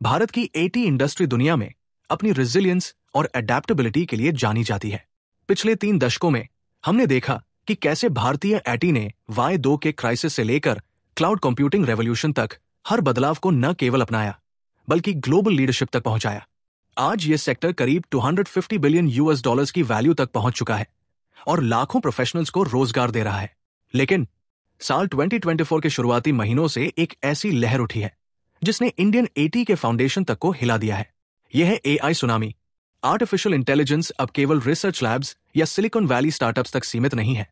भारत की eighty industry दुनिया में अपनी रेजिलियंस और अडेप्टेबिलिटी के लिए जानी जाती है। पिछले 3 दशकों में हमने देखा कि कैसे भारतीय एटी ने Y2 के क्राइसिस से लेकर क्लाउड कंप्यूटिंग रेवोल्यूशन तक हर बदलाव को न केवल अपनाया बल्कि ग्लोबल लीडरशिप तक पहुंचाया। आज ये सेक्टर करीब $250 बिलियन की वैल्यू तक पहुंच चुका है और लाखों प्रोफेशनल्स को रोजगार दे रहा है। लेकिन साल 2024 के शुरुआती महीनों से एक ऐसी लहर उठी है जिसने इंडियन एटी के फाउंडेशन तक को हिला दिया है। यह है एआई सुनामी। आर्टिफिशियल इंटेलिजेंस अब केवल रिसर्च लैब्स या सिलिकॉन वैली स्टार्टअप्स तक सीमित नहीं है,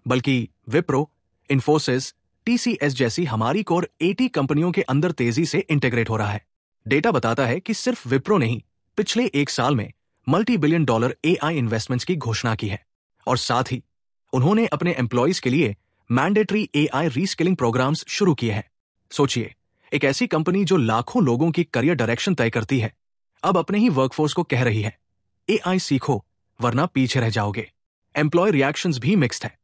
बल्कि विप्रो, इन्फोसिस, टीसीएस जैसी हमारी कोर एटी कंपनियों के अंदर तेजी से इंटीग्रेट हो रहा है। डेटा बताता है कि सिर्फ विप्रो ने ही पिछले 1 साल में $multi-billion एआई इन्वेस्टमेंट्स की घोषणा की है और साथ ही उन्होंने अपने एम्प्लॉइज के लिए मैंडेटरी एआई रीस्किलिंग प्रोग्राम्स शुरू किए हैं। सोचिए, एक ऐसी कंपनी जो लाखों लोगों की करियर डायरेक्शन तय करती है, अब अपने ही वर्कफोर्स को कह रही है, एआई सीखो वरना पीछे रह जाओगे। एम्प्लॉय रिएक्शंस भी मिक्स्ड है।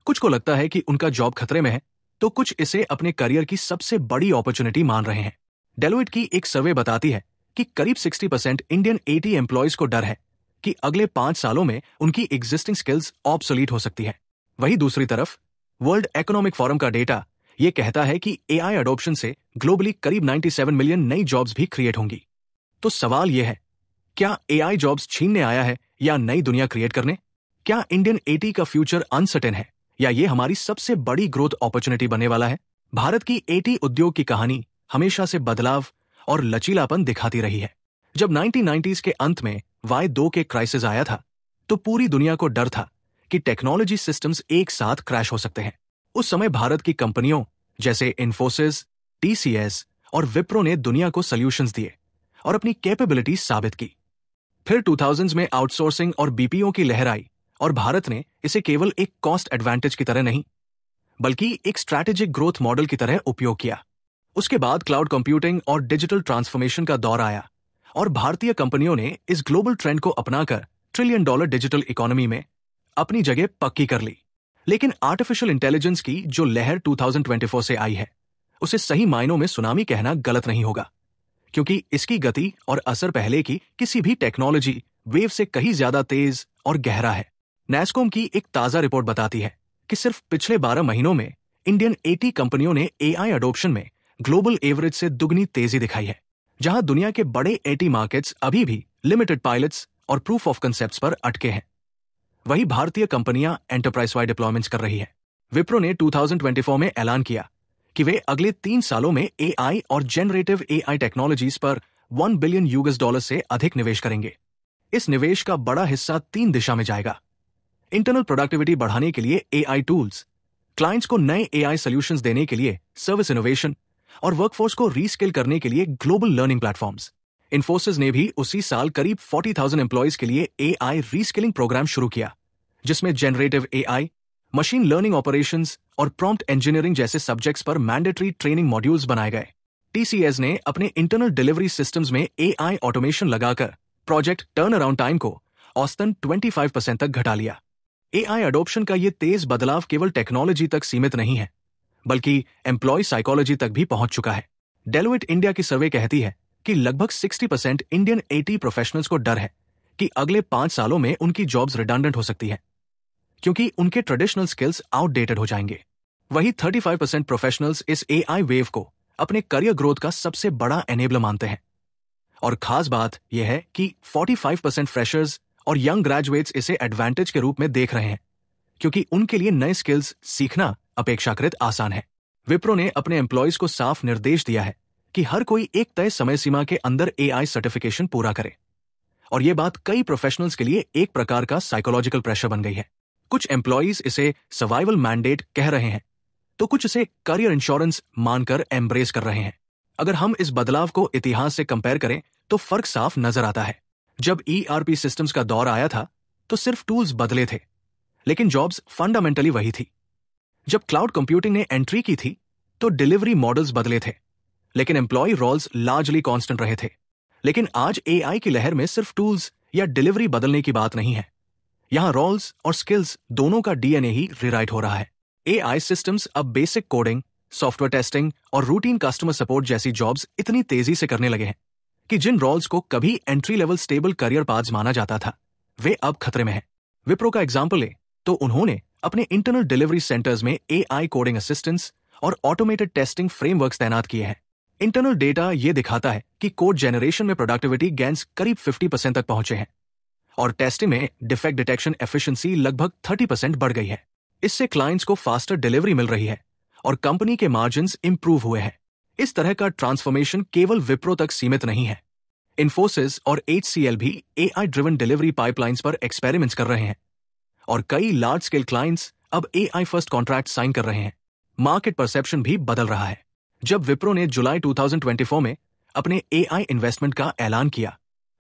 कुछ को लगता है कि उनका जॉब खतरे में है, तो कुछ इसे अपने करियर की सबसे बड़ी अपॉर्चुनिटी मान रहे हैं। डेलोइट की एक सर्वे बताती है कि करीब 60% इंडियन एटी एम्प्लॉयज को डर है कि अगले 5 सालों में उनकी एग्जिस्टिंग स्किल्स ऑब्सोलीट हो सकती है। वहीं दूसरी तरफ वर्ल्ड इकोनॉमिक फोरम का डेटा यह कहता है कि एआई अडॉप्शन से ग्लोबली करीब 97 मिलियन नई जॉब्स भी क्रिएट होंगी। तो सवाल यह है, क्या एआई जॉब्स छीनने आया है या नई दुनिया क्रिएट करने? क्या इंडियन एटी का फ्यूचर अनसर्टेन है या ये हमारी सबसे बड़ी ग्रोथ अपॉर्चुनिटी बनने वाला है? भारत की एटी उद्योग की कहानी हमेशा से बदलाव और लचीलापन दिखाती रही है। जब 1990s के अंत में Y2 के क्राइसिस आया था, तो पूरी दुनिया को डर था कि टेक्नोलॉजी सिस्टम्स एक साथ क्रैश हो सकते हैं। उस समय भारत की कंपनियों जैसे इन्फोसिस, टीसीएस और विप्रो ने दुनिया को सॉल्यूशंस दिए और अपनी कैपेबिलिटी साबित की। फिर 2000s में आउटसोर्सिंग और बीपीओ की लहर आई और भारत ने इसे केवल एक कॉस्ट एडवांटेज की तरह नहीं, बल्कि एक स्ट्रैटेजिक ग्रोथ मॉडल की तरह उपयोग किया। उसके बाद क्लाउड कंप्यूटिंग और डिजिटल ट्रांसफॉर्मेशन का दौर आया और भारतीय कंपनियों ने इस ग्लोबल ट्रेंड को अपनाकर $1 ट्रिलियन डिजिटल इकोनॉमी में अपनी जगह पक्की कर ली। लेकिन आर्टिफिशियल इंटेलिजेंस की जो लहर 2024 से आई है, उसे सही मायनों में सुनामी कहना गलत नहीं होगा, क्योंकि इसकी गति और असर पहले की किसी भी टेक्नोलॉजी वेव से कहीं ज्यादा तेज और गहरा है। नैस्कॉम की एक ताजा रिपोर्ट बताती है कि सिर्फ पिछले 12 महीनों में इंडियन एटी कंपनियों ने एआई अडॉप्शन में ग्लोबल एवरेज से दुगनी तेजी दिखाई है। जहां दुनिया के बड़े एटी मार्केट्स अभी भी लिमिटेड पायलट्स और प्रूफ ऑफ कंसेप्ट्स पर अटके हैं, वही भारतीय कंपनियां एंटरप्राइज वाइड डिप्लॉयमेंट्स कर रही है। विप्रो ने 2024 में ऐलान किया कि वे अगले 3 सालों में एआई और जेनरेटिव एआई टेक्नोलॉजीज पर $1 बिलियन से अधिक निवेश करेंगे। इस निवेश का बड़ा हिस्सा 3 दिशा में जाएगा। इंटरनल प्रोडक्टिविटी बढ़ाने के लिए एआई टूल्स, क्लाइंट्स को नए एआई सॉल्यूशंस देने के लिए सर्विस इनोवेशन और वर्कफोर्स को रीस्किल करने के लिए ग्लोबल लर्निंग प्लेटफॉर्म्स। इन्फोसिस ने भी उसी साल करीब 40,000 एम्प्लॉयज के लिए एआई रीस्किलिंग प्रोग्राम शुरू किया, जिसमें generative AI, machine learning operations और प्रॉम्प्ट इंजीनियरिंग जैसे सब्जेक्ट्स पर मैंडेटरी ट्रेनिंग मॉड्यूल्स बनाए गए। टीसीएस ने अपने इंटरनल डिलीवरी सिस्टम्स में एआई ऑटोमेशन लगाकर प्रोजेक्ट टर्न अराउंड टाइम को औसतन 25% तक घटा लिया। एआई अडॉप्शन का ये तेज बदलाव केवल टेक्नोलॉजी तक सीमित नहीं है, बल्कि एम्प्लॉय साइकोलॉजी तक भी पहुंच चुका है। डेलोइट इंडिया की सर्वे कहती है कि लगभग 60% इंडियन एटी प्रोफेशनल्स को डर है कि अगले 5 सालों में उनकी जॉब्स रिडंडेंट हो सकती है, क्योंकि उनके ट्रेडिशनल स्किल्स आउटडेटेड हो जाएंगे। वही 35% प्रोफेशनल्स इस एआई वेव को अपने करियर ग्रोथ का सबसे बड़ा एनेबलर मानते हैं। और खास बात यह है कि 45% फ्रेशर्स और यंग ग्रेजुएट्स इसे एडवांटेज के रूप में देख रहे हैं, क्योंकि उनके लिए नए स्किल्स सीखना अपेक्षाकृत आसान है। विप्रो ने अपने एम्प्लॉयज को साफ निर्देश दिया है कि हर कोई एक तय समय सीमा के अंदर एआई सर्टिफिकेशन पूरा करे, और यह बात कई प्रोफेशनल्स के लिए एक प्रकार का साइकोलॉजिकल प्रेशर बन गई है। कुछ एम्प्लॉयज इसे सर्वाइवल मैंडेट कह रहे हैं, तो कुछ इसे करियर इंश्योरेंस मानकर एम्ब्रेस कर रहे हैं। अगर हम इस बदलाव को इतिहास से कंपेयर करें तो फर्क साफ नजर आता है। जब ईआरपी सिस्टम्स का दौर आया था तो सिर्फ टूल्स बदले थे, लेकिन जॉब्स फंडामेंटली वही थी। जब क्लाउड कंप्यूटिंग ने एंट्री की थी तो डिलीवरी मॉडल्स बदले थे, लेकिन एम्प्लॉय रोल्स लार्जली कांस्टेंट रहे थे। लेकिन आज एआई की लहर में सिर्फ टूल्स या डिलीवरी बदलने की बात नहीं है। यहां रोल्स और स्किल्स दोनों का डीएनए ही रीराइट हो रहा है। एआई सिस्टम्स अब बेसिक कोडिंग, सॉफ्टवेयर टेस्टिंग और रूटीन कस्टमर सपोर्ट जैसी जॉब्स इतनी तेजी से करने लगे हैं कि जिन रोल्स को कभी entry level stable career paths माना जाता था, वे अब खतरे में हैं। विप्रो का एग्जाम्पल ले तो उन्होंने अपने इंटरनल डिलीवरी सेंटर्स में AI कोडिंग असिस्टेंट्स और ऑटोमेटेड टेस्टिंग फ्रेमवर्क्स तैनात किए हैं। इंटरनल डेटा ये दिखाता है कि कोड जनरेशन में प्रोडक्टिविटी गेन्स करीब 50% तक पहुंचे हैं और टेस्टिंग में डिफेक्ट डिटेक्शन एफिशिएंसी लगभग 30% बढ़ गई है। इससे क्लाइंट्स को फास्टर डिलीवरी मिल रही है और कंपनी के मार्जिन्स इंप्रूव हुए हैं। इस तरह का ट्रांसफॉर्मेशन केवल विप्रो तक सीमित नहीं है। इन्फोसिस और HCL भी AI ड्रिवन डिलीवरी पाइपलाइंस पर एक्सपेरिमेंट्स कर रहे हैं और कई लार्ज स्केल क्लाइंट्स अब AI फर्स्ट कॉन्ट्रैक्ट साइन कर रहे हैं। मार्केट परसेप्शन भी बदल रहा है। जब विप्रो ने जुलाई 2024 में अपने AI इन्वेस्टमेंट का ऐलान किया,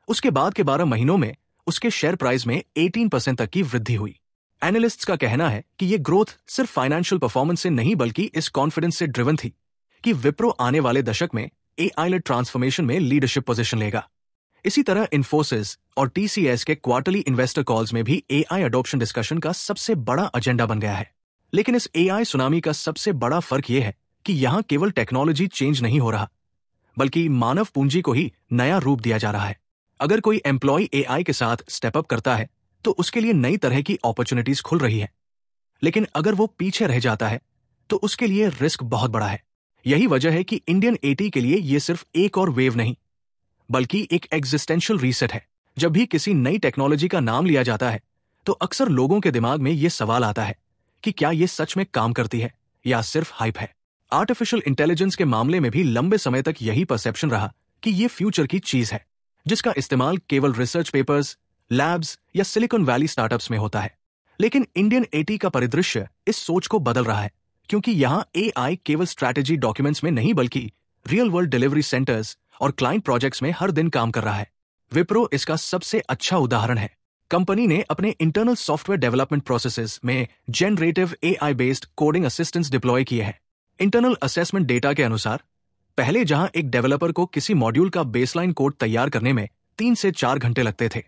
उसके बाद के 12 महीनों में उसके शेयर प्राइस में 18% तक की वृद्धि हुई। एनालिस्ट्स का कहना है कि यह ग्रोथ सिर्फ फाइनेंशियल परफॉर्मेंस से नहीं बल्कि इस कॉन्फिडेंस से ड्रिवन थी कि विप्रो आने वाले दशक में AI लेड ट्रांसफॉर्मेशन में लीडरशिप पोजीशन लेगा। इसी तरह इन्फोसिस और TCS के क्वार्टरली इन्वेस्टर कॉल्स में भी AI अडॉप्शन डिस्कशन का सबसे बड़ा एजेंडा बन गया है। लेकिन इस AI सुनामी का सबसे बड़ा फर्क यह है कि यहां केवल टेक्नोलॉजी चेंज नहीं हो रहा, बल्कि मानव पूंजी को ही नया रूप दिया जा रहा है। अगर कोई एम्प्लॉय AI के साथ स्टेप अप करता है तो उसके लिए नई तरह की अपॉर्चुनिटीज खुल रही है, लेकिन अगर वो पीछे रह जाता है तो उसके लिए रिस्क बहुत बड़ा है। यही वजह है कि इंडियन AT के लिए यह सिर्फ एक और वेव नहीं, बल्कि एक एग्जिस्टेंशियल रीसेट है। जब भी किसी नई टेक्नोलॉजी का नाम लिया जाता है तो अक्सर लोगों के दिमाग में यह सवाल आता है कि क्या यह सच में काम करती है या सिर्फ हाइप है। आर्टिफिशियल इंटेलिजेंस के मामले में भी लंबे समय तक यही परसेप्शन रहा कि यह फ्यूचर की चीज है, जिसका इस्तेमाल केवल रिसर्च पेपर्स, लैब्स या सिलिकॉन वैली स्टार्टअप्स में होता है। लेकिन इंडियन AT का परिदृश्य इस सोच को बदल रहा है, क्योंकि यहां AI केवल स्ट्रैटेजी डॉक्यूमेंट्स में नहीं बल्कि रियल वर्ल्ड डिलीवरी सेंटर्स और क्लाइंट प्रोजेक्ट्स में हर दिन काम कर रहा है। विप्रो इसका सबसे अच्छा उदाहरण है। कंपनी ने अपने इंटरनल सॉफ्टवेयर डेवलपमेंट प्रोसेसेस में generative AI based coding assistants deploy किए हैं। इंटरनल असेसमेंट डेटा के अनुसार पहले जहां एक डेवलपर को किसी मॉड्यूल का बेसलाइन कोड तैयार करने में 3 से 4 घंटे लगते थे,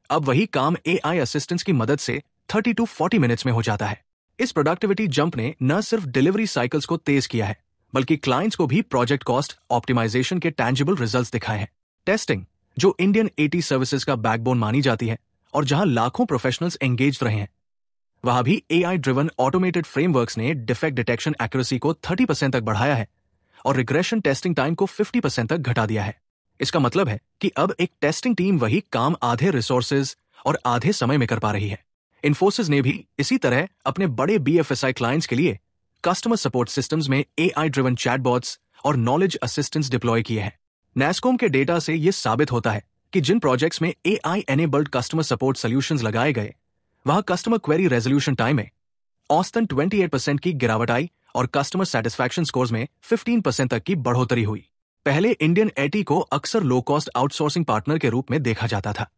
अब वही काम AI असिस्टेंट्स की मदद से 30 to 40 मिनट्स में हो जाता है। इस प्रोडक्टिविटी जंप ने न सिर्फ डिलीवरी साइकिल्स को तेज किया है, बल्कि क्लाइंट्स को भी प्रोजेक्ट कॉस्ट ऑप्टिमाइजेशन के टैंजिबल रिजल्ट्स दिखाए हैं। टेस्टिंग, जो इंडियन AT सर्विसेज का बैकबोन मानी जाती है और जहां लाखों प्रोफेशनल्स एंगेज रहे हैं, वहां भी AI ड्रिवन ऑटोमेटेड फ्रेमवर्क्स ने डिफेक्ट डिटेक्शन एक्यूरेसी को 30% तक बढ़ाया है और रिग्रेशन टेस्टिंग टाइम को 50% तक घटा दिया है। इसका मतलब है कि अब एक टेस्टिंग टीम वही काम आधे रिसोर्सेज और आधे समय में कर पा रही है। इन्फोसिस ने भी इसी तरह अपने बड़े BFSI क्लाइंट्स के लिए कस्टमर सपोर्ट सिस्टम्स में AI ड्रिवन चैटबॉट्स और नॉलेज असिस्टेंट्स डिप्लॉय किए हैं। NASSCOM के डेटा से यह साबित होता है कि जिन प्रोजेक्ट्स में AI enabled customer support solutions लगाए गए, वहां कस्टमर क्वेरी रेजोल्यूशन टाइम में औसतन 28% की गिरावट आई और कस्टमर सेटिस्फैक्शन स्कोर्स में 15% तक की बढ़ोतरी हुई। पहले इंडियन AT को अक्सर लो कॉस्ट आउटसोर्सिंग पार्टनर के रूप में देखा जाता था,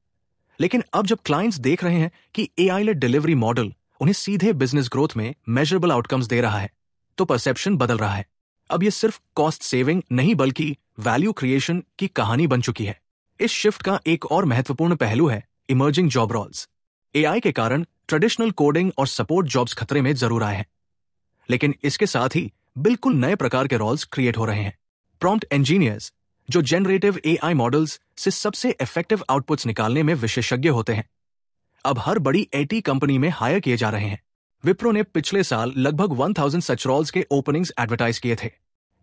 लेकिन अब जब क्लाइंट्स देख रहे हैं कि AI लेड डिलीवरी मॉडल उन्हें सीधे बिजनेस ग्रोथ में मेजरेबल आउटकम्स दे रहा है, तो परसेप्शन बदल रहा है। अब यह सिर्फ कॉस्ट सेविंग नहीं बल्कि वैल्यू क्रिएशन की कहानी बन चुकी है। इस शिफ्ट का एक और महत्वपूर्ण पहलू है इमर्जिंग जॉब रोल्स। AI के कारण ट्रेडिशनल कोडिंग और सपोर्ट जॉब्स खतरे में जरूर आए हैं, लेकिन इसके साथ ही बिल्कुल नए प्रकार के रोल्स क्रिएट हो रहे हैं। प्रॉम्प्ट इंजीनियर्स, जो जनरेटिव AI मॉडल्स से सबसे इफेक्टिव आउटपुट्स निकालने में विशेषज्ञ होते हैं, अब हर बड़ी AT कंपनी में हायर किए जा रहे हैं। विप्रो ने पिछले साल लगभग 1000 सच रोल्स के ओपनिंग्स एडवर्टाइज किए थे।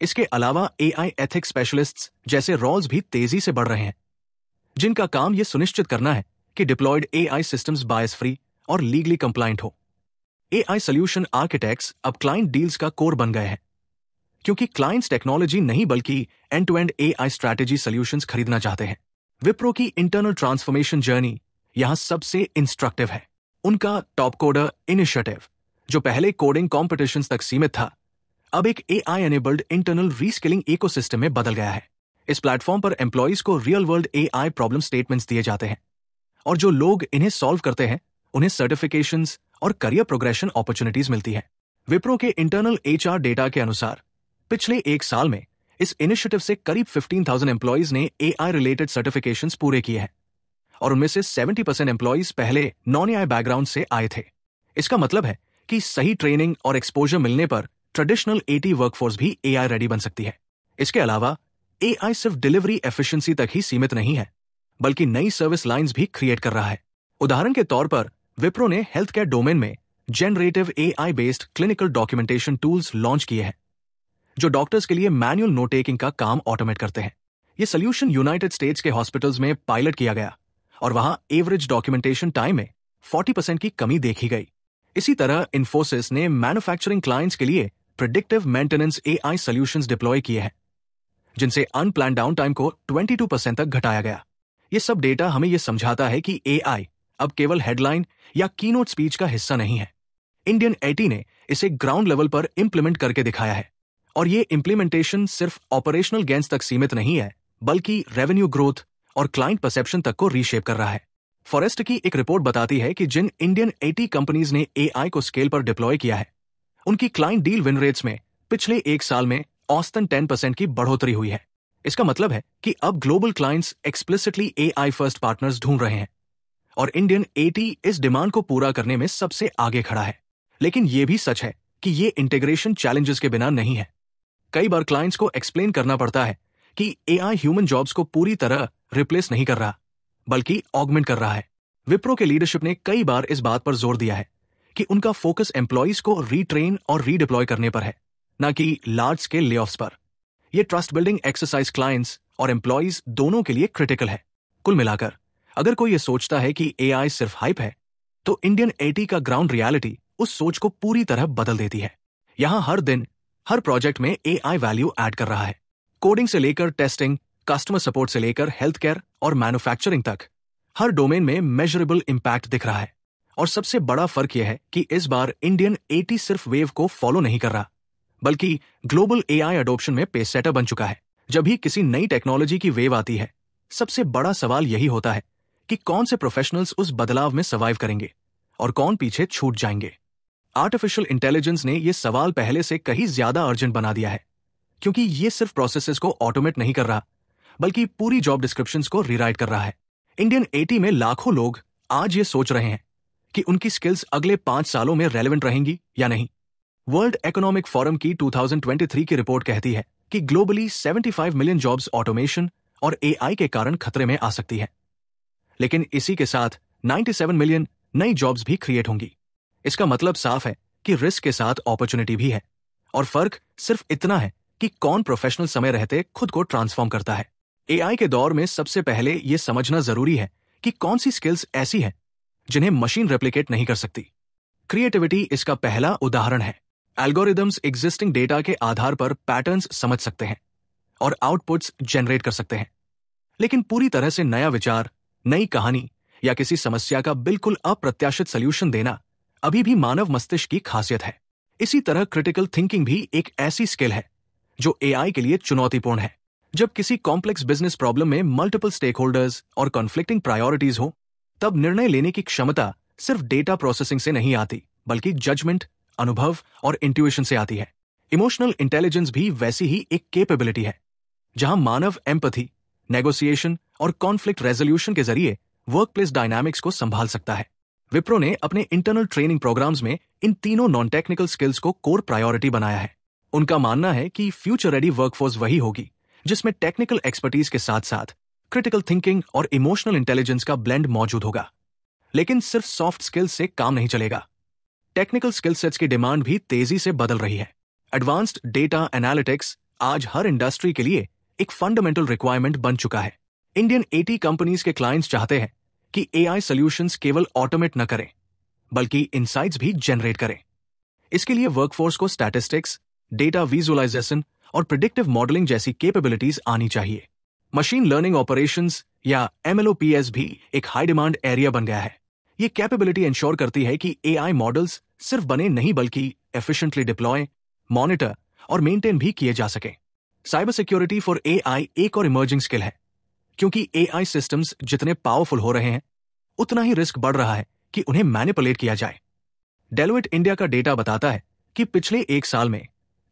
इसके अलावा AI एथिक्स स्पेशलिस्ट्स जैसे रोल्स भी तेजी से बढ़ रहे हैं, जिनका काम यह सुनिश्चित करना है कि deployed AI systems bias free और लीगली कंप्लायंट हो। AI सॉल्यूशन आर्किटेक्ट्स अब क्लाइंट डील्स का कोर बन गए हैं, क्योंकि क्लाइंट्स टेक्नोलॉजी नहीं बल्कि end to end AI strategy solutions खरीदना चाहते हैं। विप्रो की इंटरनल ट्रांसफॉर्मेशन जर्नी यहां सबसे इंस्ट्रक्टिव है। उनका टॉप कोडर इनिशिएटिव, जो पहले कोडिंग कॉम्पिटिशन्स तक सीमित था, अब एक AI enabled internal reskilling ecosystem में बदल गया है। इस प्लेटफॉर्म पर एम्प्लॉइज को real world AI problem statements दिए जाते हैं और जो लोग इन्हें सॉल्व करते हैं उन्हें सर्टिफिकेशंस और करियर प्रोग्रेशन अपॉर्चुनिटीज मिलती है। विप्रो के इंटरनल HR डेटा के अनुसार पिछले 1 साल में इस इनिशिएटिव से करीब 15,000 एम्प्लॉइज ने AI रिलेटेड सर्टिफिकेशंस पूरे किए हैं और उनमें से 70% एम्प्लॉइज पहले नॉन AI बैकग्राउंड से आए थे। इसका मतलब है कि सही ट्रेनिंग और एक्सपोजर मिलने पर ट्रेडिशनल AT वर्कफोर्स भी AI रेडी बन सकती है। इसके अलावा एआई सिर्फ डिलीवरी एफिशिएंसी तक ही सीमित नहीं है, बल्कि नई सर्विस लाइंस भी क्रिएट कर रहा है। उदाहरण के तौर पर विप्रो ने हेल्थ केयर डोमेन में generative AI based clinical documentation tools launch किए हैं, जो डॉक्टर्स के लिए मैनुअल नोट टेकिंग का काम ऑटोमेट करते हैं। यह सोल्यूशन यूनाइटेड स्टेट्स के हॉस्पिटल्स में पायलट किया गया और वहां एवरेज डॉक्यूमेंटेशन टाइम में 40% की कमी देखी गई। इसी तरह इन्फोसिस ने मैन्युफैक्चरिंग क्लाइंट्स के लिए predictive maintenance AI solutions deploy किए हैं, जिनसे अनप्लान्ड डाउन टाइम को 22% तक घटाया गया। ये सब डेटा हमें यह समझाता है कि एआई अब केवल हेडलाइन या कीनोट स्पीच का हिस्सा नहीं है। इंडियन एटी ने इसे ग्राउंड लेवल पर इंप्लीमेंट करके दिखाया है, और ये इंप्लीमेंटेशन सिर्फ ऑपरेशनल गेन्स तक सीमित नहीं है, बल्कि रेवेन्यू ग्रोथ और क्लाइंट परसेप्शन तक को रीशेप कर रहा है। फॉरेस्ट की एक रिपोर्ट बताती है कि जिन इंडियन एटी कंपनीज ने एआई को स्केल पर डिप्लॉय किया है, उनकी क्लाइंट डील विन रेट्स में पिछले एक साल में औसतन 10% की बढ़ोतरी हुई है। इसका मतलब है कि अब global clients explicitly AI first partners ढूंढ रहे हैं, और इंडियन एटी इस डिमांड को पूरा करने में सबसे आगे खड़ा है। लेकिन यह भी सच है कि ये इंटीग्रेशन चैलेंजेस के बिना नहीं है। कई बार क्लाइंट्स को एक्सप्लेन करना पड़ता है कि एआई ह्यूमन जॉब्स को पूरी तरह रिप्लेस नहीं कर रहा, बल्कि ऑगमेंट कर रहा है। विप्रो के लीडरशिप ने कई बार इस बात पर जोर दिया है कि उनका फोकस एम्प्लॉइज को रीट्रेन और रीडिप्लॉय करने पर है, न कि लार्ज स्केल लेऑफ्स पर। यह ट्रस्ट बिल्डिंग एक्सरसाइज क्लाइंट्स और एम्प्लॉइज दोनों के लिए क्रिटिकल है। कुल मिलाकर अगर कोई ये सोचता है कि एआई सिर्फ हाइप है, तो इंडियन एटी का ग्राउंड रियलिटी उस सोच को पूरी तरह बदल देती है। यहां हर दिन हर प्रोजेक्ट में एआई वैल्यू ऐड कर रहा है। कोडिंग से लेकर टेस्टिंग, कस्टमर सपोर्ट से लेकर हेल्थ केयर और मैन्युफैक्चरिंग तक हर डोमेन में मेजरेबल इंपैक्ट दिख रहा है। और सबसे बड़ा फर्क यह है कि इस बार इंडियन एटी सिर्फ वेव को फॉलो नहीं कर रहा, बल्कि ग्लोबल एआई अडॉप्शन में पेस सेटर बन चुका है। जब भी किसी नई टेक्नोलॉजी की वेव आती है, सबसे बड़ा सवाल यही होता है कि कौन से प्रोफेशनल्स उस बदलाव में सर्वाइव करेंगे और कौन पीछे छूट जाएंगे। आर्टिफिशियल इंटेलिजेंस ने यह सवाल पहले से कहीं ज्यादा अर्जेंट बना दिया है, क्योंकि ये सिर्फ प्रोसेसेस को ऑटोमेट नहीं कर रहा, बल्कि पूरी जॉब डिस्क्रिप्शंस को रीराइट कर रहा है। इंडियन एटी में लाखों लोग आज ये सोच रहे हैं कि उनकी स्किल्स अगले 5 सालों में रेलेवेंट रहेंगी या नहीं। वर्ल्ड इकोनॉमिक फोरम की 2023 की रिपोर्ट कहती है कि ग्लोबली 75 मिलियन जॉब्स ऑटोमेशन और एआई के कारण खतरे में आ सकती है। लेकिन इसी के साथ 97 मिलियन नई जॉब्स भी क्रिएट होंगी। इसका मतलब साफ है कि रिस्क के साथ अपॉर्चुनिटी भी है, और फर्क सिर्फ इतना है कि कौन प्रोफेशनल समय रहते खुद को ट्रांसफॉर्म करता है। एआई के दौर में सबसे पहले यह समझना जरूरी है कि कौन सी स्किल्स ऐसी हैं जिन्हें मशीन रेप्लिकेट नहीं कर सकती। क्रिएटिविटी इसका पहला उदाहरण है। एल्गोरिदम्स एग्जिस्टिंग डेटा के आधार पर पैटर्न्स समझ सकते हैं और आउटपुट्स जनरेट कर सकते हैं, लेकिन पूरी तरह से नया विचार, नई कहानी या किसी समस्या का बिल्कुल अप्रत्याशित सॉल्यूशन देना अभी भी मानव मस्तिष्क की खासियत है। इसी तरह क्रिटिकल थिंकिंग भी एक ऐसी स्किल है जो एआई के लिए चुनौतीपूर्ण है। जब किसी कॉम्प्लेक्स बिजनेस प्रॉब्लम में मल्टीपल स्टेक होल्डर्स और कॉन्फ्लिक्टिंग प्रायोरिटीज हो, तब निर्णय लेने की क्षमता सिर्फ डेटा प्रोसेसिंग से नहीं आती, बल्कि जजमेंट, अनुभव और इंट्यूशन से आती है। इमोशनल इंटेलिजेंस भी वैसी ही एक कैपेबिलिटी है, जहां मानव एम्पैथी, नेगोशिएशन और कॉन्फ्लिक्ट रेजोल्यूशन के जरिए वर्कप्लेस डायनामिक्स को संभाल सकता है। विप्रो ने अपने इंटरनल ट्रेनिंग प्रोग्राम्स में इन तीनों नॉन टेक्निकल स्किल्स को कोर प्रायोरिटी बनाया है। उनका मानना है कि फ्यूचर रेडी वर्कफोर्स वही होगी जिसमें टेक्निकल एक्सपर्टीज के साथ साथ क्रिटिकल थिंकिंग और इमोशनल इंटेलिजेंस का ब्लेंड मौजूद होगा। लेकिन सिर्फ सॉफ्ट स्किल्स से काम नहीं चलेगा। टेक्निकल स्किल सेट्स की डिमांड भी तेजी से बदल रही है। एडवांस्ड डेटा एनालिटिक्स आज हर इंडस्ट्री के लिए एक फंडामेंटल रिक्वायरमेंट बन चुका है। इंडियन एटी कंपनीज के क्लाइंट्स चाहते हैं कि एआई सॉल्यूशंस केवल ऑटोमेट न करें, बल्कि इनसाइट्स भी जनरेट करें। इसके लिए वर्कफोर्स को स्टैटिस्टिक्स, डेटा विजुअलाइजेशन और प्रिडिक्टिव मॉडलिंग जैसी कैपेबिलिटीज आनी चाहिए। मशीन लर्निंग ऑपरेशंस या एमएलओपीएस भी एक हाई डिमांड एरिया बन गया है। ये कैपेबिलिटी इंश्योर करती है कि एआई मॉडल्स सिर्फ बने नहीं, बल्कि एफिशिएंटली डिप्लॉय, मॉनिटर और मेंटेन भी किए जा सके। साइबर सिक्योरिटी फॉर एआई एक और इमर्जिंग स्किल है, क्योंकि एआई सिस्टम्स जितने पावरफुल हो रहे हैं, उतना ही रिस्क बढ़ रहा है कि उन्हें मैनिपुलेट किया जाए। डेलोइट इंडिया का डेटा बताता है कि पिछले एक साल में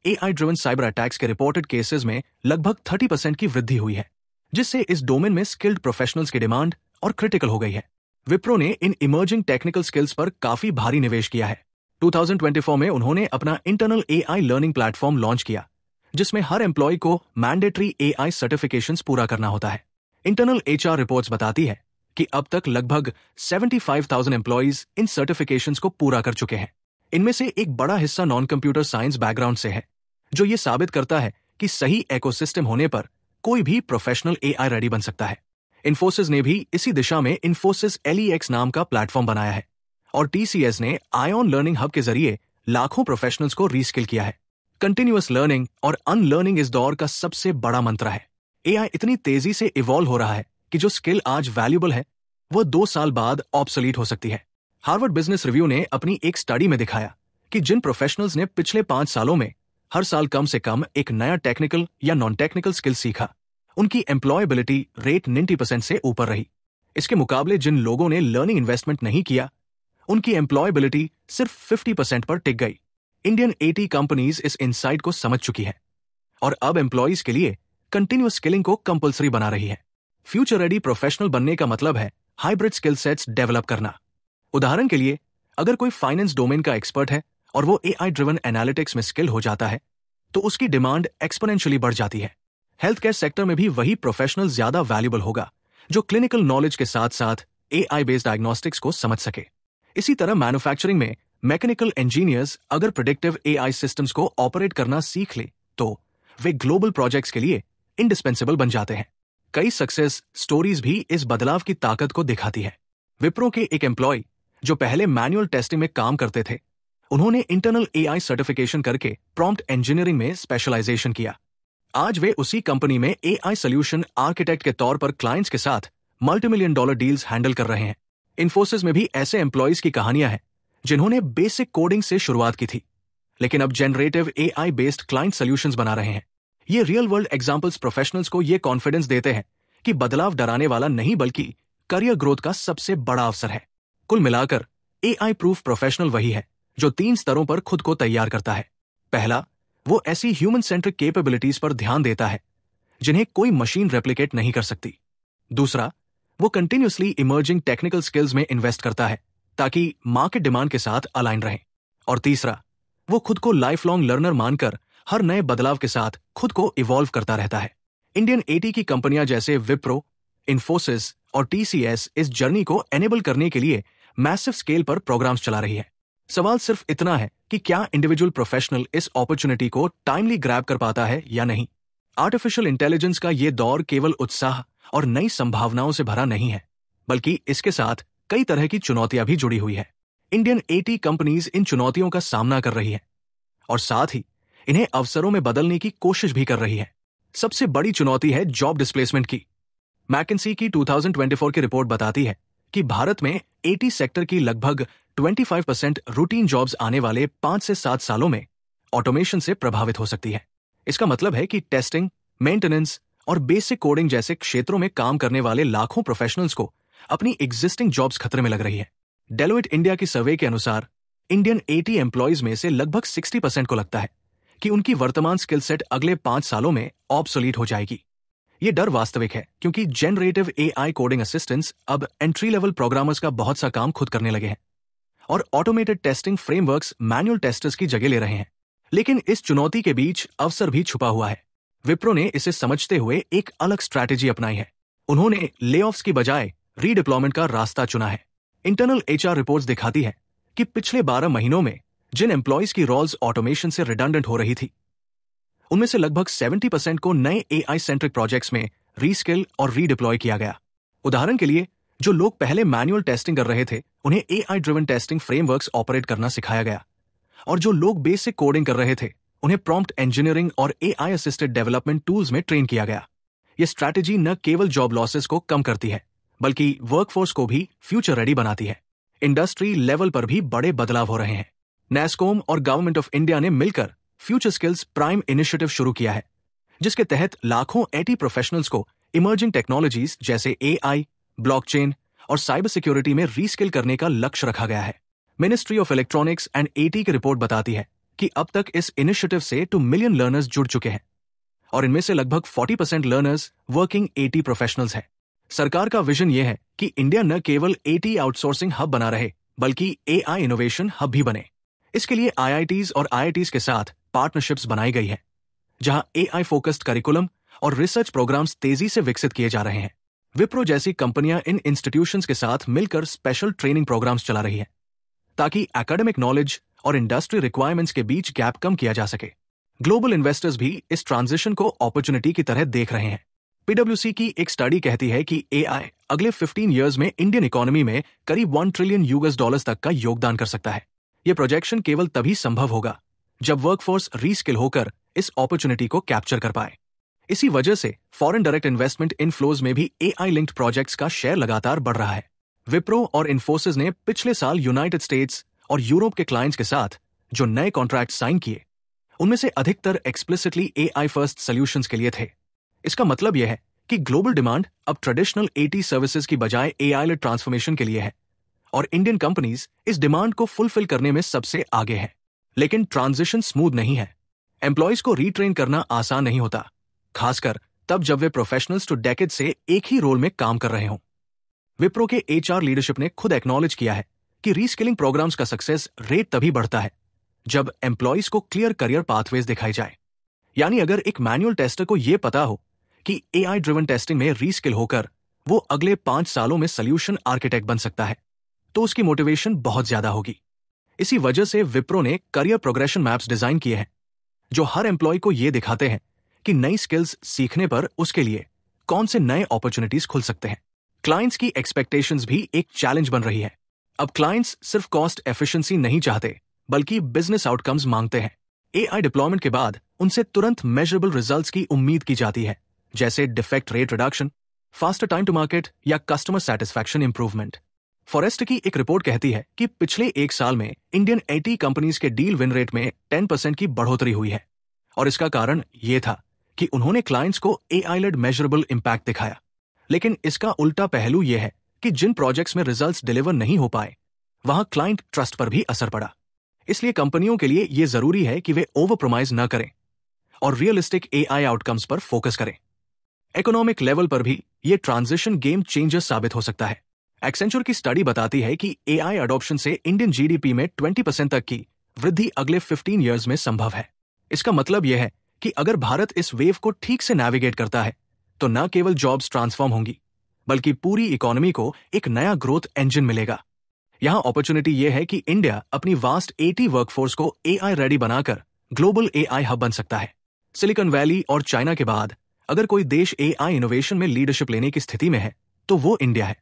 एआई ड्रिवन साइबर अटैक्स के रिपोर्टेड केसेस में लगभग 30% की वृद्धि हुई है, जिससे इस डोमेन में स्किल्ड प्रोफेशनल्स की डिमांड और क्रिटिकल हो गई है। विप्रो ने इन इमर्जिंग टेक्निकल स्किल्स पर काफी भारी निवेश किया है। 2024 में उन्होंने अपना internal AI learning platform launch किया, जिसमें हर एम्प्लॉय को मैंडेटरी एआई सर्टिफिकेशंस पूरा करना होता है। इंटरनल एचआर रिपोर्ट्स बताती है कि अब तक लगभग 75,000 एम्प्लॉयज इन सर्टिफिकेशंस को पूरा कर चुके हैं। इनमें से एक बड़ा हिस्सा नॉन कंप्यूटर साइंस बैकग्राउंड से है, जो ये साबित करता है कि सही इकोसिस्टम होने पर कोई भी प्रोफेशनल एआई रेडी बन सकता है। इन्फोसिस ने भी इसी दिशा में इन्फोसिस LEX नाम का प्लेटफॉर्म बनाया है और TCS ने आयन लर्निंग हब के जरिए लाखों प्रोफेशनल्स को रीस्किल किया है। कंटिन्यूअस लर्निंग और अनलर्निंग इस दौर का सबसे बड़ा मंत्र है। एआई इतनी तेजी से इवॉल्व हो रहा है कि जो स्किल आज वैल्यूएबल है वो 2 साल बाद ऑब्सोलीट हो सकती है। हार्वर्ड बिजनेस रिव्यू ने अपनी एक स्टडी में दिखाया कि जिन प्रोफेशनल्स ने पिछले 5 सालों में हर साल कम से कम एक नया टेक्निकल या नॉन टेक्निकल स्किल सीखा, उनकी एम्प्लॉयबिलिटी रेट 90% से ऊपर रही। इसके मुकाबले जिन लोगों ने लर्निंग इन्वेस्टमेंट नहीं किया, उनकी एम्प्लॉयबिलिटी सिर्फ 50% पर टिक गई। इंडियन 80 कंपनीज इस इनसाइट को समझ चुकी है और अब एम्प्लॉयज के लिए कंटिन्यूअस स्किलिंग को कंपलसरी बना रही है। फ्यूचर रेडी प्रोफेशनल बनने का मतलब है हाइब्रिड स्किल सेट्स डेवलप करना। उदाहरण के लिए, अगर कोई फाइनेंस डोमेन का एक्सपर्ट है और वो एआई ड्रिवन एनालिटिक्स में स्किल हो जाता है, तो उसकी डिमांड एक्सपोनेंशियली बढ़ जाती है। हेल्थ केयर सेक्टर में भी वही प्रोफेशनल ज्यादा वैल्यूएबल होगा जो क्लिनिकल नॉलेज के साथ साथ एआई बेस्ड डायग्नोस्टिक्स को समझ सके। इसी तरह मैन्युफैक्चरिंग में मैकेनिकल इंजीनियर्स अगर प्रेडिक्टिव एआई सिस्टम्स को ऑपरेट करना सीख ले तो वे ग्लोबल प्रोजेक्ट्स के लिए इंडिस्पेंसिबल बन जाते हैं। कई सक्सेस स्टोरीज भी इस बदलाव की ताकत को दिखाती है। विप्रो के एक एम्प्लॉय जो पहले मैनुअल टेस्टिंग में काम करते थे, उन्होंने इंटरनल एआई सर्टिफिकेशन करके प्रॉम्प्ट इंजीनियरिंग में स्पेशलाइजेशन किया। आज वे उसी कंपनी में एआई सोल्यूशन आर्किटेक्ट के तौर पर क्लाइंट्स के साथ $multi-million डील्स हैंडल कर रहे हैं। इन्फोसिस में भी ऐसे एम्प्लॉयज की कहानियां हैं जिन्होंने बेसिक कोडिंग से शुरुआत की थी, लेकिन अब generative AI based client solutions बना रहे हैं। ये रियल वर्ल्ड एग्जांपल्स प्रोफेशनल्स को ये कॉन्फिडेंस देते हैं कि बदलाव डराने वाला नहीं बल्कि करियर ग्रोथ का सबसे बड़ा अवसर है। कुल मिलाकर एआई प्रूफ प्रोफेशनल वही है जो 3 स्तरों पर खुद को तैयार करता है। पहला, वो ऐसी ह्यूमन सेंट्रिक कैपेबिलिटीज पर ध्यान देता है जिन्हें कोई मशीन रेप्लिकेट नहीं कर सकती। दूसरा, वो कंटिन्यूअसली इमर्जिंग टेक्निकल स्किल्स में इन्वेस्ट करता है ताकि मार्केट डिमांड के साथ अलाइन रहे। और तीसरा, वो खुद को लाइफ लॉन्ग लर्नर मानकर हर नए बदलाव के साथ खुद को इवॉल्व करता रहता है। इंडियन 80 की कंपनियां जैसे विप्रो, इन्फोसिस और TCS इस जर्नी को एनेबल करने के लिए मैसिव स्केल पर प्रोग्राम्स चला रही है। सवाल सिर्फ इतना है कि क्या इंडिविजुअल प्रोफेशनल इस अपॉर्चुनिटी को टाइमली ग्रैब कर पाता है या नहीं। आर्टिफिशियल इंटेलिजेंस का ये दौर केवल उत्साह और नई संभावनाओं से भरा नहीं है, बल्कि इसके साथ कई तरह की चुनौतियां भी जुड़ी हुई है। इंडियन 80 कंपनीज इन चुनौतियों का सामना कर रही है और साथ ही इन्हें अवसरों में बदलने की कोशिश भी कर रही है। सबसे बड़ी चुनौती है जॉब डिस्प्लेसमेंट की। मैकिन्सी की 2024 की रिपोर्ट बताती है कि भारत में 80 सेक्टर की लगभग 25% रूटीन जॉब्स आने वाले 5 से 7 सालों में ऑटोमेशन से प्रभावित हो सकती है। इसका मतलब है कि टेस्टिंग, मेंटेनेंस और बेसिक कोडिंग जैसे क्षेत्रों में काम करने वाले लाखों प्रोफेशनल्स को अपनी एग्जिस्टिंग जॉब्स खतरे में लग रही है। डेलोइट इंडिया की सर्वे के अनुसार इंडियन 80 एम्प्लॉयज में से लगभग 60% को लगता है कि उनकी वर्तमान स्किल सेट अगले 5 सालों में ऑब्सोलीट हो जाएगी। ये डर वास्तविक है क्योंकि जनरेटिव एआई कोडिंग असिस्टेंट्स अब एंट्री लेवल प्रोग्रामर्स का बहुत सा काम खुद करने लगे हैं और automated testing frameworks manual testers की जगह ले रहे हैं। लेकिन इस चुनौती के बीच अवसर भी छुपा हुआ है। विप्रो ने इसे समझते हुए एक अलग स्ट्रैटेजी अपनाई है। उन्होंने लेऑफ्स की बजाय रीडिप्लॉयमेंट का रास्ता चुना है। इंटरनल एचआर रिपोर्ट्स दिखाती है कि पिछले 12 महीनों में जिन एम्प्लॉयज की रोल्स ऑटोमेशन से रिडंडेंट हो रही थी, उनमें से लगभग 70% को नए एआई सेंट्रिक प्रोजेक्ट्स में रीस्किल और रीडिप्लॉय किया गया। उदाहरण के लिए, जो लोग पहले मैनुअल टेस्टिंग कर रहे थे, उन्हें AI driven testing frameworks operate करना सिखाया गया और जो लोग बेसिक कोडिंग कर रहे थे, उन्हें प्रॉम्प्ट इंजीनियरिंग और एआई असिस्टेड डेवलपमेंट टूल्स में ट्रेन किया गया। यह स्ट्रैटेजी न केवल जॉब लॉसेस को कम करती है, बल्कि वर्कफोर्स को भी फ्यूचर रेडी बनाती है। इंडस्ट्री लेवल पर भी बड़े बदलाव हो रहे हैं। नेस्कॉम और गवर्नमेंट ऑफ इंडिया ने मिलकर फ्यूचर स्किल्स प्राइम इनिशिएटिव शुरू किया है, जिसके तहत लाखों 80 प्रोफेशनल्स को इमर्जिंग टेक्नोलॉजीज जैसे एआई, ब्लॉकचेन और साइबर सिक्योरिटी में रीस्किल करने का लक्ष्य रखा गया है। Ministry of electronics and eighty की रिपोर्ट बताती है कि अब तक इस इनिशिएटिव से 2 मिलियन लर्नर्स जुड़ चुके हैं और इनमें से लगभग 40% लर्नर्स वर्किंग 80 प्रोफेशनल्स हैं। सरकार का विजन यह है कि इंडिया न केवल 80 आउटसोर्सिंग हब बना रहे, बल्कि एआई इनोवेशन हब भी बने। इसके लिए आईआईटीज और आईआईटीज के साथ पार्टनरशिप्स बनाई गई है, जहां AI फोकस्ड करिकुलम और रिसर्च प्रोग्राम्स तेजी से विकसित किए जा रहे हैं। विप्रो जैसी कंपनियां इन इंस्टीट्यूशंस के साथ मिलकर स्पेशल ट्रेनिंग प्रोग्राम्स चला रही हैं ताकि एकेडमिक नॉलेज और इंडस्ट्री रिक्वायरमेंट्स के बीच गैप कम किया जा सके। ग्लोबल इन्वेस्टर्स भी इस ट्रांजिशन को अपॉर्चुनिटी की तरह देख रहे हैं। PwC की एक स्टडी कहती है कि AI अगले 15 इयर्स में इंडियन इकोनॉमी में करीब $1 ट्रिलियन तक का योगदान कर सकता है। यह प्रोजेक्शन केवल तभी संभव होगा जब वर्कफोर्स रीस्किल होकर इस अपॉर्चुनिटी को कैप्चर कर पाए। इसी वजह से फॉरेन डायरेक्ट इन्वेस्टमेंट इनफ्लोज में भी AI लिंक्ड प्रोजेक्ट्स का शेयर लगातार बढ़ रहा है। विप्रो और इन्फोसिस ने पिछले साल यूनाइटेड स्टेट्स और यूरोप के क्लाइंट्स के साथ जो नए कॉन्ट्रैक्ट साइन किए, उनमें से अधिकतर एक्सप्लिसिटली AI फर्स्ट सॉल्यूशंस के लिए थे। इसका मतलब यह है कि ग्लोबल डिमांड अब ट्रेडिशनल AT सर्विसेज की बजाय AI लेड ट्रांसफॉर्मेशन के लिए है और इंडियन कंपनीज इस डिमांड को फुलफिल करने में सबसे आगे है। लेकिन ट्रांजिशन स्मूथ नहीं है। एम्प्लॉयज को रीट्रेन करना आसान नहीं होता, खासकर तब जब वे प्रोफेशनल्स टू डेकेड से एक ही रोल में काम कर रहे हों। विप्रो के HR लीडरशिप ने खुद एक्नॉलेज किया है कि रीस्किलिंग प्रोग्राम्स का सक्सेस रेट तभी बढ़ता है जब एम्प्लॉयज को क्लियर करियर पाथवेज दिखाई जाए। यानी अगर एक मैनुअल टेस्टर को यह पता हो कि AI ड्रिवन टेस्टिंग में रीस्किल होकर वो अगले 5 सालों में सोल्यूशन आर्किटेक्ट बन सकता है, तो उसकी मोटिवेशन बहुत ज्यादा होगी। इसी वजह से विप्रो ने करियर प्रोग्रेशन मैप्स डिजाइन किए हैं जो हर एम्प्लॉय को यह दिखाते हैं कि नई स्किल्स सीखने पर उसके लिए कौन से नए अपॉर्चुनिटीज खुल सकते हैं। क्लाइंट्स की एक्सपेक्टेशंस भी एक चैलेंज बन रही है। अब क्लाइंट्स सिर्फ कॉस्ट एफिशिएंसी नहीं चाहते, बल्कि बिजनेस आउटकम्स मांगते हैं। AI डिप्लॉयमेंट के बाद उनसे तुरंत मेजरेबल रिजल्ट्स की उम्मीद की जाती है, जैसे defect rate reduction, faster time to market या कस्टमर सेटिस्फैक्शन इंप्रूवमेंट। फॉरेस्ट की एक रिपोर्ट कहती है कि पिछले 1 साल में इंडियन AT कंपनीज के डील विन रेट में 10% की बढ़ोतरी हुई है और इसका कारण यह था कि उन्होंने क्लाइंट्स को AI लेड मेजरेबल इंपैक्ट दिखाया। लेकिन इसका उल्टा पहलू यह है कि जिन प्रोजेक्ट्स में रिजल्ट्स डिलीवर नहीं हो पाए, वहां क्लाइंट ट्रस्ट पर भी असर पड़ा। इसलिए कंपनियों के लिए यह जरूरी है कि वे ओवर प्रोमाइज न करें और रियलिस्टिक AI आउटकम्स पर फोकस करें। इकोनॉमिक लेवल पर भी यह ट्रांजिशन गेम चेंजर साबित हो सकता है। एक्सेंचर की स्टडी बताती है कि AI अडॉप्शन से इंडियन GDP में 20% तक की वृद्धि अगले 15 इयर्स में संभव है। इसका मतलब यह है कि अगर भारत इस वेव को ठीक से नेविगेट करता है, तो न केवल जॉब्स ट्रांसफॉर्म होंगी, बल्कि पूरी इकोनॉमी को एक नया ग्रोथ इंजन मिलेगा। यहां अपॉर्चुनिटी यह है कि इंडिया अपनी वास्ट AT वर्कफोर्स को AI रेडी बनाकर ग्लोबल AI हब बन सकता है। सिलिकॉन वैली और चाइना के बाद अगर कोई देश AI इनोवेशन में लीडरशिप लेने की स्थिति में है, तो वो इंडिया है।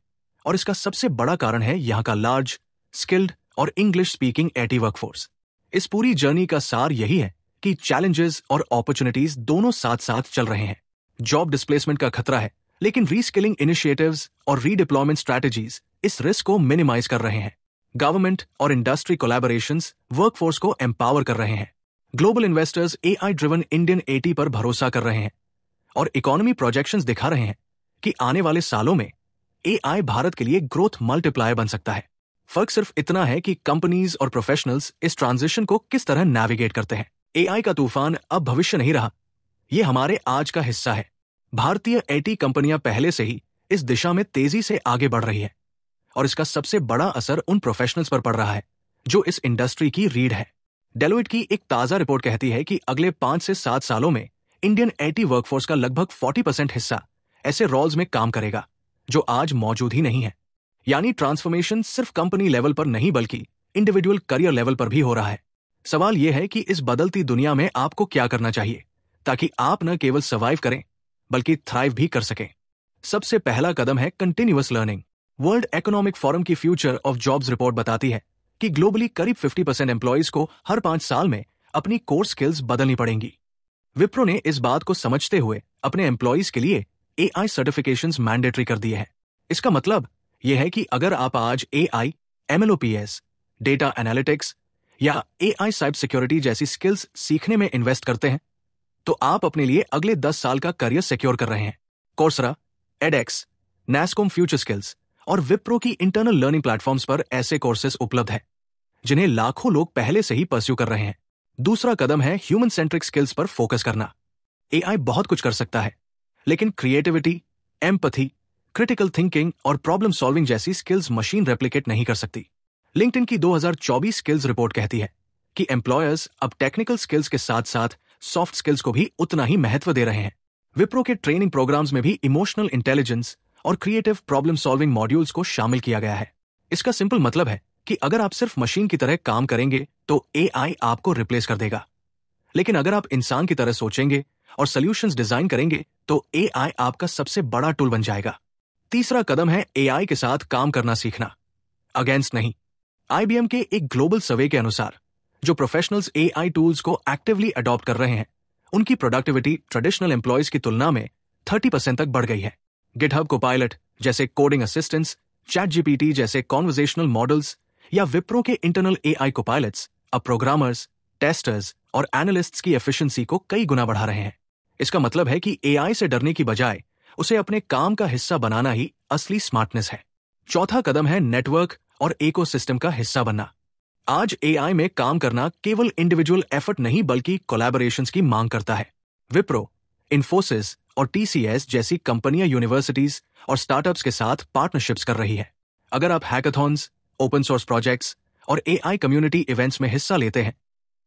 और इसका सबसे बड़ा कारण है यहां का लार्ज, स्किल्ड और इंग्लिश स्पीकिंग AT वर्कफोर्स। इस पूरी जर्नी का सार यही है कि चैलेंजेस और अपॉर्चुनिटीज दोनों साथ साथ चल रहे हैं। जॉब डिस्प्लेसमेंट का खतरा है, लेकिन रीस्किलिंग इनिशिएटिव्स और रीडिप्लॉयमेंट स्ट्रैटेजीज इस रिस्क को मिनिमाइज कर रहे हैं। गवर्नमेंट और इंडस्ट्री कोलैबोरेशंस वर्कफोर्स को एम्पावर कर रहे हैं। Global investors AI driven Indian AT पर भरोसा कर रहे हैं और इकोनॉमी प्रोजेक्शंस दिखा रहे हैं कि आने वाले सालों में AI भारत के लिए ग्रोथ मल्टीप्लायर बन सकता है। फर्क सिर्फ इतना है कि कंपनीज और प्रोफेशनल्स इस ट्रांजिशन को किस तरह नेविगेट करते हैं। AI का तूफान अब भविष्य नहीं रहा, यह हमारे आज का हिस्सा है। भारतीय AT कंपनियां पहले से ही इस दिशा में तेजी से आगे बढ़ रही है और इसका सबसे बड़ा असर उन प्रोफेशनल्स पर पड़ रहा है जो इस इंडस्ट्री की रीढ़ है। डेलोइट की एक ताजा रिपोर्ट कहती है कि अगले 5 से 7 सालों में इंडियन AT वर्कफोर्स का लगभग 40% हिस्सा ऐसे रोल्स में काम करेगा जो आज मौजूद ही नहीं है। यानी ट्रांसफॉर्मेशन सिर्फ कंपनी लेवल पर नहीं, बल्कि इंडिविजुअल करियर लेवल पर भी हो रहा है। सवाल यह है कि इस बदलती दुनिया में आपको क्या करना चाहिए ताकि आप न केवल सर्वाइव करें, बल्कि थ्राइव भी कर सकें। सबसे पहला कदम है continuous learning. World economic forum की फ्यूचर ऑफ जॉब्स रिपोर्ट बताती है कि ग्लोबली करीब 50% एम्प्लॉयज को हर 5 साल में अपनी कोर स्किल्स बदलनी पड़ेंगी। विप्रो ने इस बात को समझते हुए अपने एम्प्लॉयज के लिए AI सर्टिफिकेशंस मैंडेटरी कर दिए हैं। इसका मतलब यह है कि अगर आप आज AI, MLOps, डेटा एनालिटिक्स या AI साइबर सिक्योरिटी जैसी स्किल्स सीखने में इन्वेस्ट करते हैं, तो आप अपने लिए अगले 10 साल का करियर सिक्योर कर रहे हैं। Coursera, AdX, NASSCOM future skills और विप्रो की इंटरनल लर्निंग प्लेटफॉर्म्स पर ऐसे कोर्सेज उपलब्ध हैं जिन्हें लाखों लोग पहले से ही परस्यू कर रहे हैं। दूसरा कदम है ह्यूमन सेंट्रिक स्किल्स पर फोकस करना। AI बहुत कुछ कर सकता है, लेकिन क्रिएटिविटी, एम्पैथी, क्रिटिकल थिंकिंग और प्रॉब्लम सॉल्विंग जैसी स्किल्स मशीन रेप्लिकेट नहीं कर सकती। लिंक्डइन की 2024 स्किल्स रिपोर्ट कहती है कि एम्प्लॉयर्स अब टेक्निकल स्किल्स के साथ साथ सॉफ्ट स्किल्स को भी उतना ही महत्व दे रहे हैं। विप्रो के ट्रेनिंग प्रोग्राम्स में भी इमोशनल इंटेलिजेंस और क्रिएटिव प्रॉब्लम सॉल्विंग मॉड्यूल्स को शामिल किया गया है। इसका सिंपल मतलब है कि अगर आप सिर्फ मशीन की तरह काम करेंगे तो एआई आपको रिप्लेस कर देगा, लेकिन अगर आप इंसान की तरह सोचेंगे और सॉल्यूशंस डिजाइन करेंगे तो एआई आपका सबसे बड़ा टूल बन जाएगा। तीसरा कदम है एआई के साथ काम करना सीखना, अगेंस्ट नहीं। आईबीएम के एक ग्लोबल सर्वे के अनुसार जो प्रोफेशनल्स एआई टूल्स को एक्टिवली अडॉप्ट कर रहे हैं उनकी प्रोडक्टिविटी ट्रेडिशनल एम्प्लॉयज की तुलना में 30% तक बढ़ गई है। गिटहब कोपायलट जैसे कोडिंग असिस्टेंट्स, चैट जीपीटी जैसे कॉन्वर्सेशनल मॉडल्स या विप्रो के इंटरनल एआई कोपायलट्स अब प्रोग्रामर्स, टेस्टर्स और एनालिस्ट्स की एफिशिएंसी को कई गुना बढ़ा रहे हैं। इसका मतलब है कि एआई से डरने की बजाय उसे अपने काम का हिस्सा बनाना ही असली स्मार्टनेस है। चौथा कदम है नेटवर्क और इकोसिस्टम का हिस्सा बनना। आज एआई में काम करना केवल इंडिविजुअल एफर्ट नहीं बल्कि कोलैबोरेशंस की मांग करता है। विप्रो, इन्फोसिस और टीसीएस जैसी कंपनियां यूनिवर्सिटीज और स्टार्टअप्स के साथ पार्टनरशिप्स कर रही है। अगर आप हैकाथॉन्स, ओपन सोर्स प्रोजेक्ट्स और एआई कम्युनिटी इवेंट्स में हिस्सा लेते हैं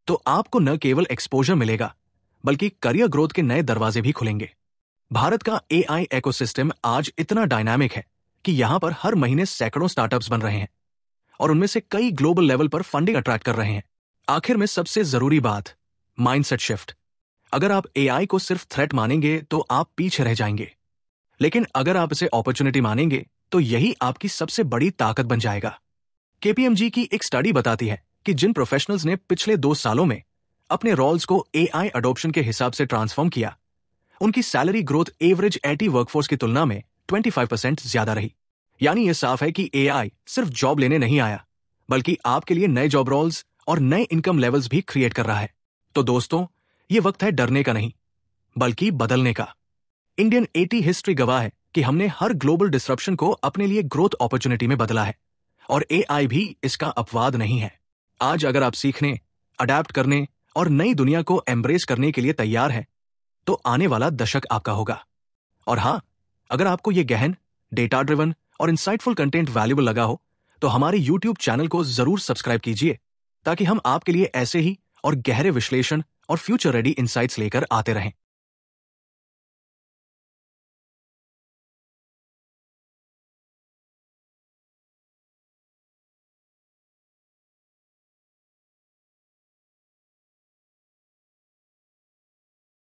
तो आपको न केवल एक्सपोजर मिलेगा बल्कि करियर ग्रोथ के नए दरवाजे भी खुलेंगे। भारत का एआई इकोसिस्टम आज इतना डायनामिक है कि यहां पर हर महीने सैकड़ों स्टार्टअप्स बन रहे हैं और उनमें से कई ग्लोबल लेवल पर फंडिंग अट्रैक्ट कर रहे हैं। आखिर में सबसे जरूरी बात, माइंडसेट शिफ्ट। अगर आप एआई को सिर्फ थ्रेट मानेंगे तो आप पीछे रह जाएंगे, लेकिन अगर आप इसे अपॉर्चुनिटी मानेंगे तो यही आपकी सबसे बड़ी ताकत बन जाएगा। केपीएमजी की एक स्टडी बताती है कि जिन प्रोफेशनल्स ने पिछले 2 सालों में अपने रोल्स को एआई अडॉप्शन के हिसाब से ट्रांसफॉर्म किया, उनकी salary growth average IT workforce की तुलना में 25% ज्यादा रही। यानी यह साफ है कि एआई सिर्फ जॉब लेने नहीं आया बल्कि आपके लिए नए जॉब रोल्स और नए इनकम लेवल्स भी क्रिएट कर रहा है। तो दोस्तों, ये वक्त है डरने का नहीं बल्कि बदलने का। इंडियन एटी हिस्ट्री गवाह है कि हमने हर ग्लोबल डिसरप्शन को अपने लिए ग्रोथ अपॉर्चुनिटी में बदला है और एआई भी इसका अपवाद नहीं है। आज अगर आप सीखने, अडैप्ट करने और नई दुनिया को एम्ब्रेस करने के लिए तैयार हैं तो आने वाला दशक आपका होगा। और हाँ, अगर आपको ये गहन, डेटा ड्रिवन और इंसाइटफुल कंटेंट वैल्यूएबल लगा हो तो हमारे YouTube चैनल को जरूर सब्सक्राइब कीजिए ताकि हम आपके लिए ऐसे ही और गहरे विश्लेषण और फ्यूचर रेडी इंसाइट्स लेकर आते रहें।